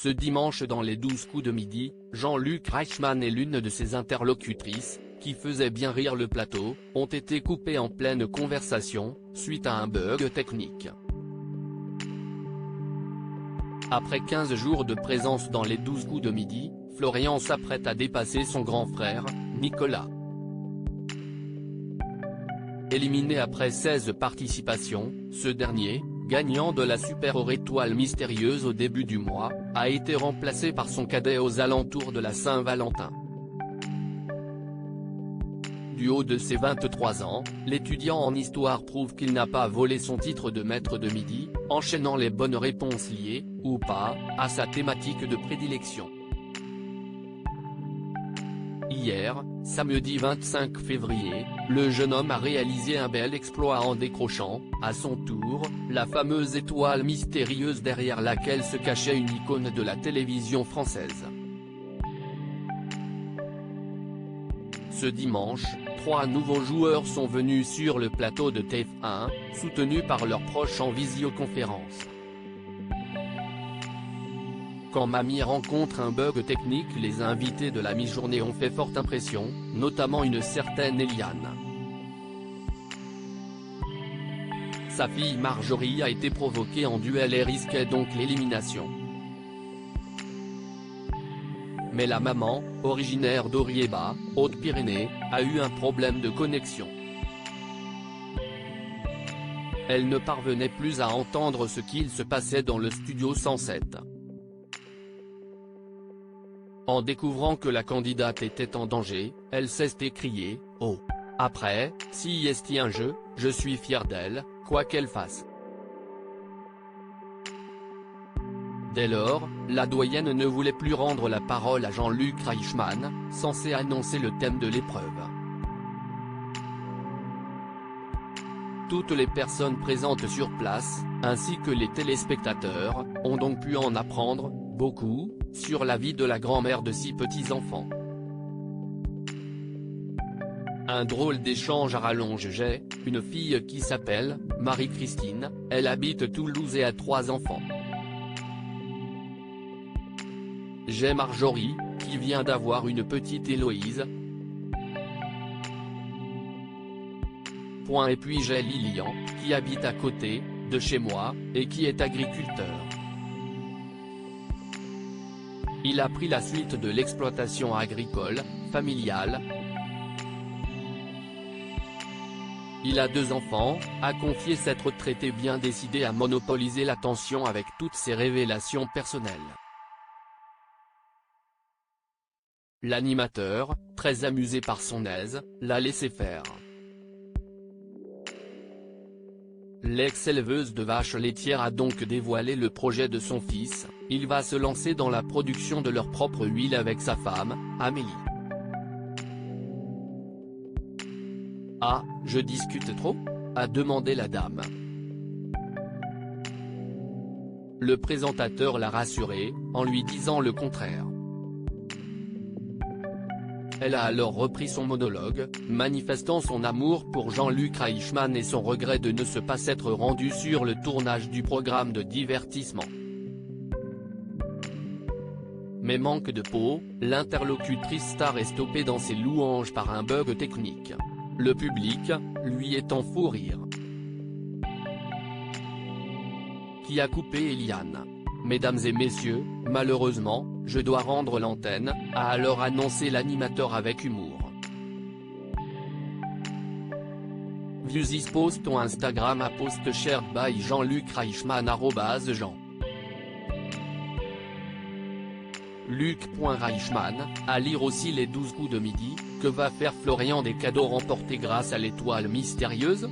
Ce dimanche dans les 12 coups de midi, Jean-Luc Reichmann et l'une de ses interlocutrices, qui faisait bien rire le plateau, ont été coupés en pleine conversation, suite à un bug technique. Après 15 jours de présence dans les 12 coups de midi, Florian s'apprête à dépasser son grand frère, Nicolas. Éliminé après 16 participations, ce dernier, gagnant de la Super Étoile mystérieuse au début du mois, a été remplacé par son cadet aux alentours de la Saint-Valentin. Du haut de ses 23 ans, l'étudiant en histoire prouve qu'il n'a pas volé son titre de maître de midi, enchaînant les bonnes réponses liées, ou pas, à sa thématique de prédilection. Hier, samedi 25 février, le jeune homme a réalisé un bel exploit en décrochant, à son tour, la fameuse étoile mystérieuse derrière laquelle se cachait une icône de la télévision française. Ce dimanche, 3 nouveaux joueurs sont venus sur le plateau de TF1, soutenus par leurs proches en visioconférence. Quand Mamie rencontre un bug technique, les invités de la mi-journée ont fait forte impression, notamment une certaine Eliane. Sa fille Marjorie a été provoquée en duel et risquait donc l'élimination. Mais la maman, originaire d'Orieba, Haute-Pyrénées, a eu un problème de connexion. Elle ne parvenait plus à entendre ce qu'il se passait dans le studio 107. En découvrant que la candidate était en danger, elle s'est écriée « Oh !» Après, si est un jeu, je suis fier d'elle, quoi qu'elle fasse. Dès lors, la doyenne ne voulait plus rendre la parole à Jean-Luc Reichmann, censé annoncer le thème de l'épreuve. Toutes les personnes présentes sur place, ainsi que les téléspectateurs, ont donc pu en apprendre, beaucoup, sur la vie de la grand-mère de 6 petits-enfants. Un drôle d'échange à rallonge. J'ai une fille qui s'appelle Marie-Christine, elle habite Toulouse et a 3 enfants. J'ai Marjorie, qui vient d'avoir une petite Héloïse. Et puis j'ai Lilian, qui habite à côté, de chez moi, et qui est agriculteur. Il a pris la suite de l'exploitation agricole, familiale. Il a 2 enfants, a confié s'être traité bien décidé à monopoliser l'attention avec toutes ses révélations personnelles. L'animateur, très amusé par son aise, l'a laissé faire. L'ex-éleveuse de vaches laitières a donc dévoilé le projet de son fils, il va se lancer dans la production de leur propre huile avec sa femme, Amélie. Ah, je discute trop ? A demandé la dame. Le présentateur l'a rassuré, en lui disant le contraire. Elle a alors repris son monologue, manifestant son amour pour Jean-Luc Reichmann et son regret de ne se pas s'être rendu sur le tournage du programme de divertissement. Mais manque de peau, l'interlocutrice star est stoppée dans ses louanges par un bug technique. Le public, lui, est en fou rire. Qui a coupé Eliane. Mesdames et messieurs, malheureusement, je dois rendre l'antenne, a alors annoncé l'animateur avec humour. Views is post on Instagram à post shared by Jean-Luc Reichmann @Jean. Luc.Reichmann, à lire aussi les 12 coups de midi, que va faire Florian des cadeaux remportés grâce à l'étoile mystérieuse ?